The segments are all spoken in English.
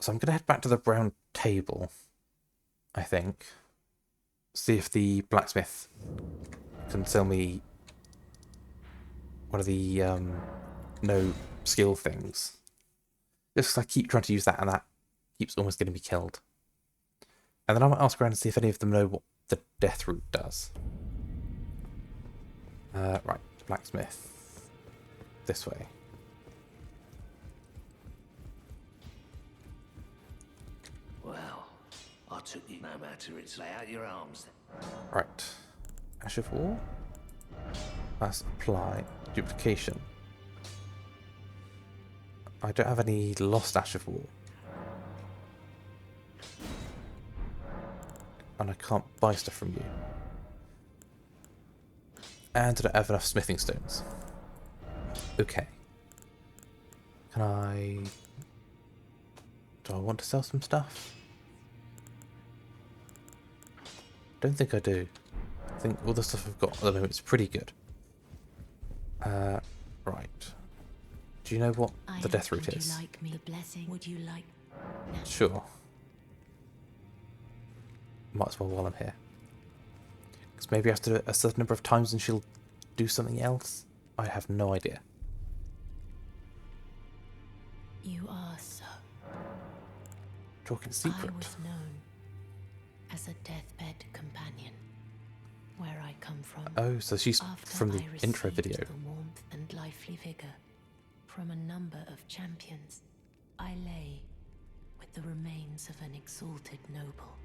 So I'm going to head back to the round table, I think. See if the blacksmith can sell me one of the no skill things. Just 'cause I keep trying to use that and that keeps almost getting me killed. And then I might ask around and see if any of them know what the Deathroot does. Right, blacksmith. This way. Well, I took you no matter it's lay out your arms. Right. Ash of War. That's apply. Duplication. I don't have any lost Ash of War. And I can't buy stuff from you. And I don't have enough smithing stones. Okay. Can I... Do I want to sell some stuff? Don't think I do. I think all the stuff I've got at the moment is pretty good. Right. Do you know what the Deathroot is? Would you like me the blessing? Would you like... No. Sure. Might as well while I'm here. Because maybe I have to do it a certain number of times and she'll do something else? I have no idea. You are so... Talking secret. I was known as a deathbed companion. Where I come from. Oh, so she's from the intro video. The warmth and lively vigor from a number of champions, I lay with the remains of an exalted noble.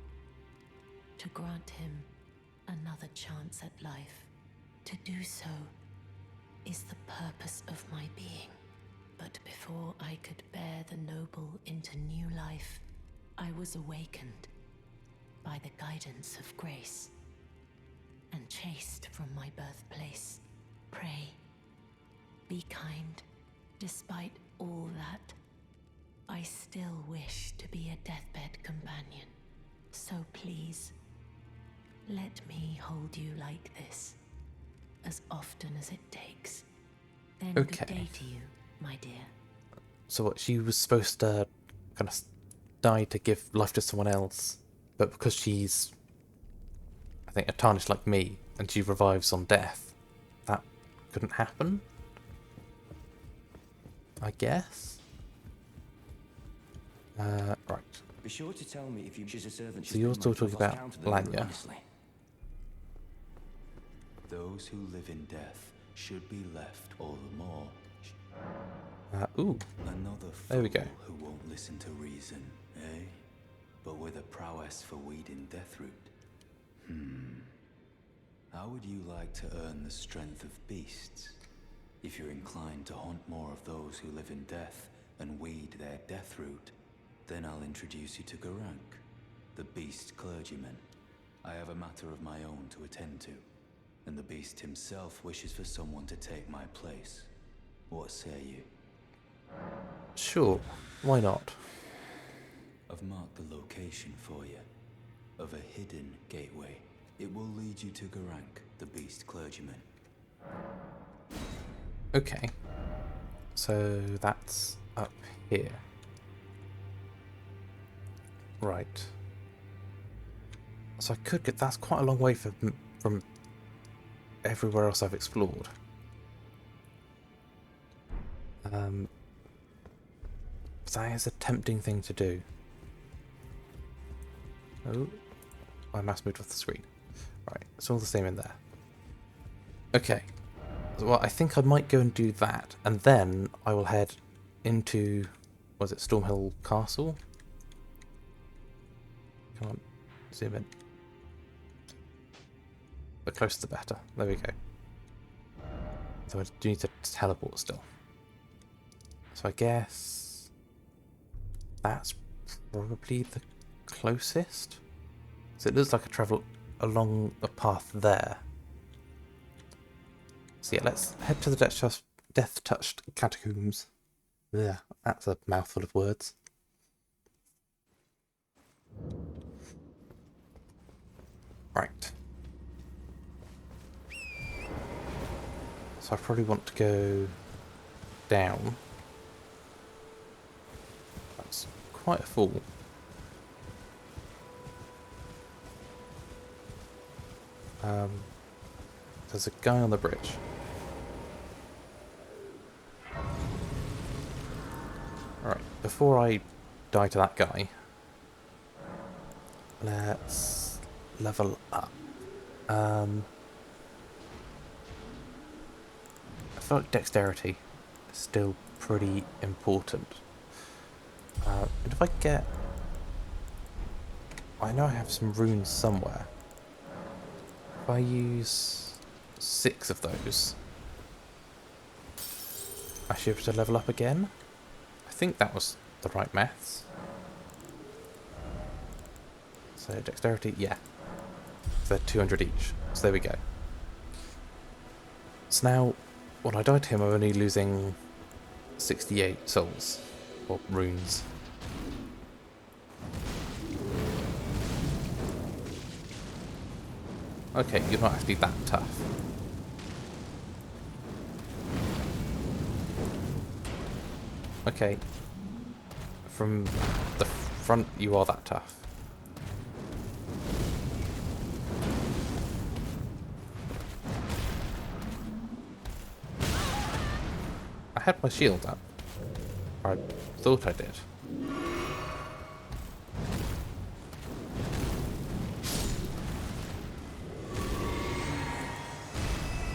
To grant him another chance at life, to do so is the purpose of my being. But before I could bear the noble into new life, I was awakened by the guidance of grace and chased from my birthplace. Pray, be kind. Despite all that, I still wish to be a deathbed companion. So please, let me hold you like this, as often as it takes. Then Okay. good day to you, my dear. So what, she was supposed to kind of die to give life to someone else, but because she's, I think, a tarnished like me, and she revives on death, that couldn't happen? I guess? Right. Be sure to tell me if you choose a servant. So you're still talking about Lanya. Those who live in death should be left all the more. Ooh. Another There we go. fool who won't listen to reason, eh? But with a prowess for weeding Deathroot. How would you like to earn the strength of beasts? If you're inclined to haunt more of those who live in death and weed their Deathroot, then I'll introduce you to Garank, the beast clergyman. I have a matter of my own to attend to, and the beast himself wishes for someone to take my place. What say you? Sure. Why not? I've marked the location for you, of a hidden gateway. It will lead you to Garank, the beast clergyman. Okay. So that's up here. Right. So I could get... That's quite a long way from everywhere else I've explored. That is a tempting thing to do. Oh, my mouse moved off the screen. Right, it's all the same in there. Okay. Well, I think I might go and do that, and then I will head into... Was it Stormhill Castle? Come on, zoom in. The closer the better. There we go. So I do need to teleport still. So I guess that's probably the closest. So it looks like I travel along a path there. So yeah, let's head to the death-touched catacombs. Yeah, that's a mouthful of words. Right. So I probably want to go down. That's quite a fool. There's a guy on the bridge. Alright, before I die to that guy, let's level up. I feel like dexterity is still pretty important. And if I get... I know I have some runes somewhere. If I use 6 of those, I should be able to level up again. I think that was the right maths. So dexterity, yeah. They're 200 each. So there we go. So now, when I die to him, I'm only losing 68 souls. Or runes. Okay, you're not actually that tough. Okay. From the front, you are that tough. I had my shield up. I thought I did.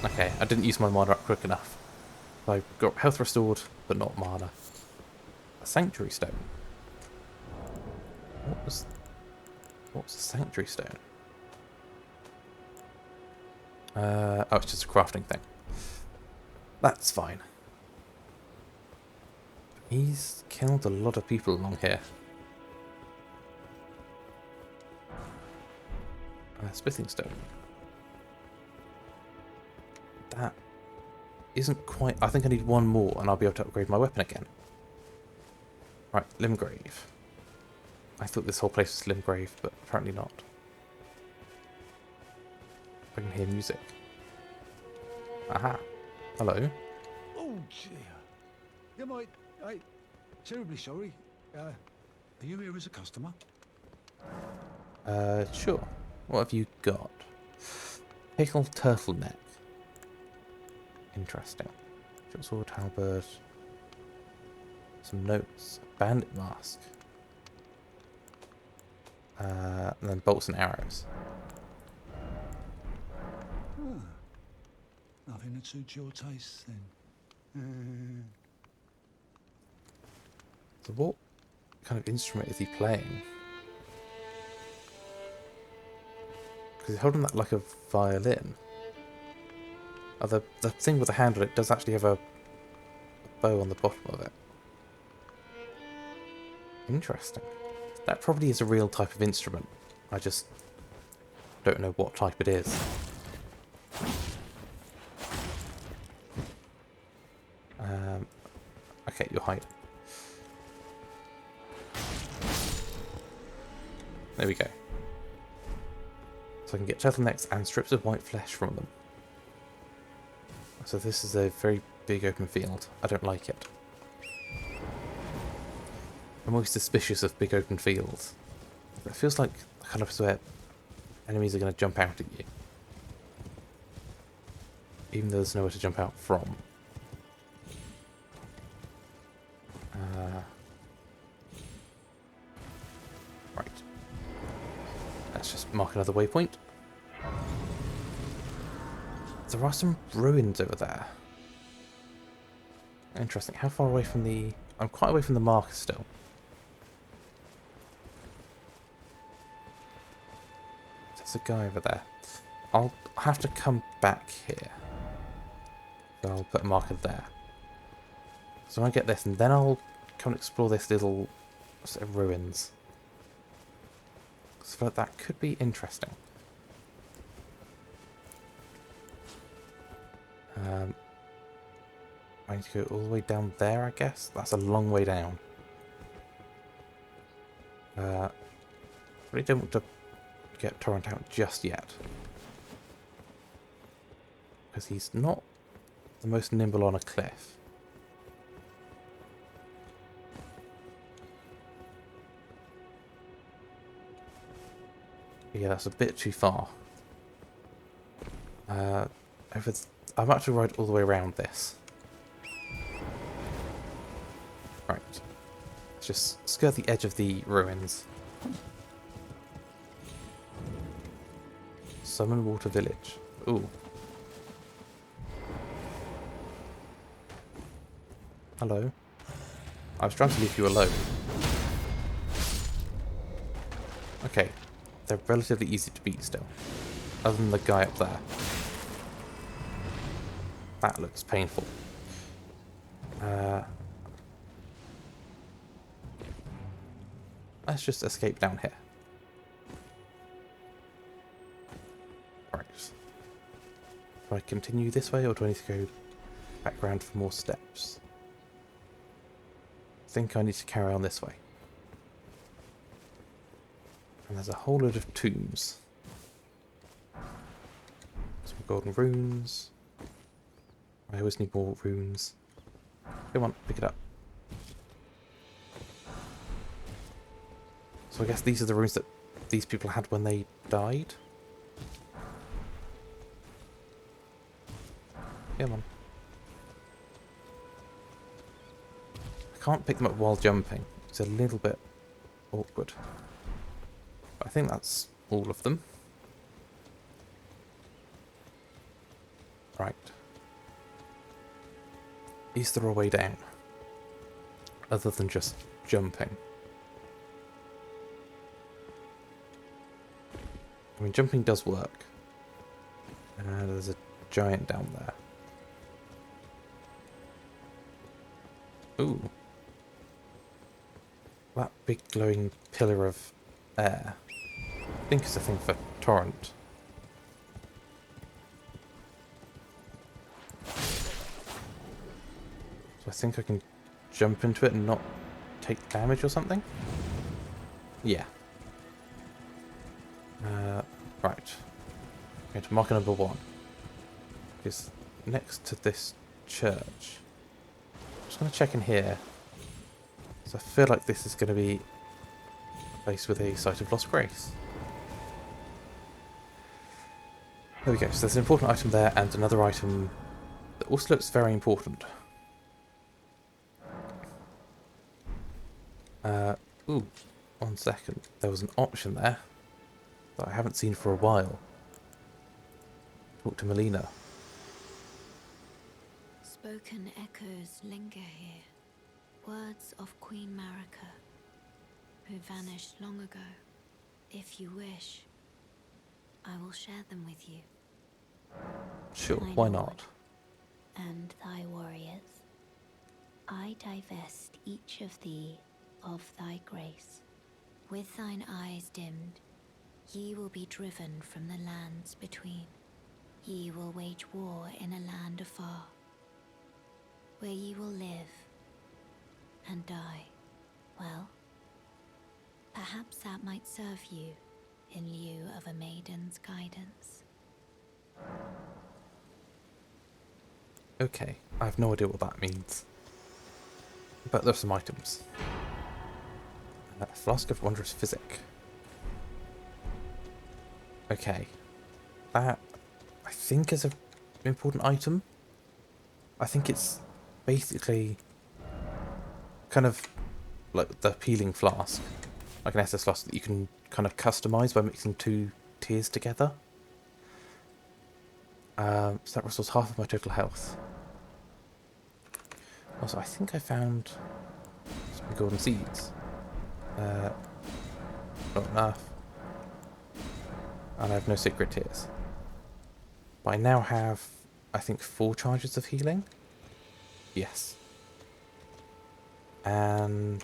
Okay, I didn't use my mana up quick enough. I got health restored, but not mana. A sanctuary stone. What was a sanctuary stone? Oh, it's just a crafting thing. That's fine. He's killed a lot of people along here. Smithing stone. That isn't quite... I think I need one more and I'll be able to upgrade my weapon again. Right, Limgrave. I thought this whole place was Limgrave, but apparently not. I can hear music. Aha. Hello. Oh dear. You might... I... Terribly sorry. Are you here as a customer? Sure. What have you got? Pickle turtleneck. Interesting. Short sword, halberd. Some notes. Bandit mask. And then bolts and arrows. Ah, nothing that suits your taste then. So what kind of instrument is he playing? Because he's holding that like a violin. Oh, the thing with the handle, it does actually have a bow on the bottom of it. Interesting. That probably is a real type of instrument. I just don't know what type it is. Okay, you're hiding. There we go. So I can get turtlenecks and strips of white flesh from them. So this is a very big open field. I don't like it. I'm always suspicious of big open fields. It feels like the kind of place where enemies are going to jump out at you. Even though there's nowhere to jump out from. Right. Let's just mark another waypoint. There are some ruins over there. Interesting. How far away from the... I'm quite away from the marker still. There's a guy over there. I'll have to come back here. So I'll put a marker there. So I get this, and then I'll come and explore this little set of ruins. So that could be interesting. I need to go all the way down there, I guess? That's a long way down. Really don't want to get Torrent out just yet. Because he's not the most nimble on a cliff. Yeah, that's a bit too far. I'm about to ride all the way around this. Right. Let's just skirt the edge of the ruins. Summon Water Village. Ooh. Hello. I was trying to leave you alone. Okay. They're relatively easy to beat still. Other than the guy up there. That looks painful. Let's just escape down here. Right. Do I continue this way or do I need to go back round for more steps? I think I need to carry on this way. And there's a whole load of tombs. Some golden runes. I always need more runes. Come on, pick it up. So I guess these are the runes that these people had when they died? Come on. I can't pick them up while jumping. It's a little bit awkward. But I think that's all of them. Right. Is there a way down? Other than just jumping? I mean, jumping does work. There's a giant down there. Ooh. That big glowing pillar of air. I think it's a thing for torrent. So I think I can jump into it and not take damage or something? Yeah. Right. Going to marker number 1. It's next to this church. I'm just going to check in here. So I feel like this is going to be a place with a site of lost grace. There we go. So there's an important item there and another item that also looks very important. Ooh, 1 second. There was an option there that I haven't seen for a while. Talk to Melina. Spoken echoes linger here. Words of Queen Marika, who vanished long ago. If you wish, I will share them with you. Sure, My why lord, not? and thy warriors, I divest each of thee of thy grace. With thine eyes dimmed, ye will be driven from the lands between. Ye will wage war in a land afar, where ye will live and die. Well, perhaps that might serve you in lieu of a maiden's guidance. Okay, I have no idea what that means. But there's some items. A flask of wondrous physic. Okay. That, I think, is an important item. I think it's basically kind of like the healing flask. Like an SS flask that you can kind of customize by mixing 2 tiers together. So that restores half of my total health. Also, I think I found some golden seeds. Not enough. And I have no secret tiers. But I now have, I think, 4 charges of healing. Yes. And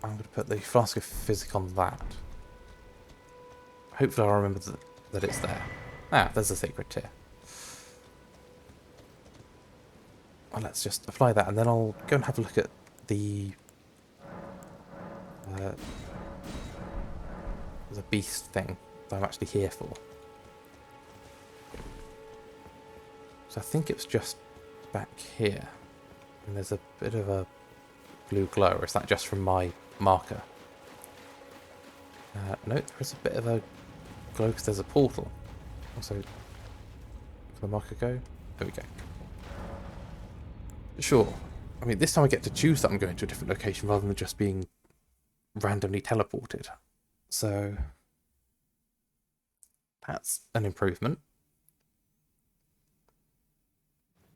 I'm going to put the flask of physic on that. Hopefully I'll remember that it's there. Ah, there's a secret tier. Well, let's just apply that and then I'll go and have a look at the beast thing that I'm actually here for. So I think it's just back here. And there's a bit of a blue glow, or is that just from my marker. No, there is a bit of a glow because there's a portal. Also, can the marker go? There we go. Sure. I mean, this time I get to choose that I'm going to a different location rather than just being randomly teleported. So that's an improvement.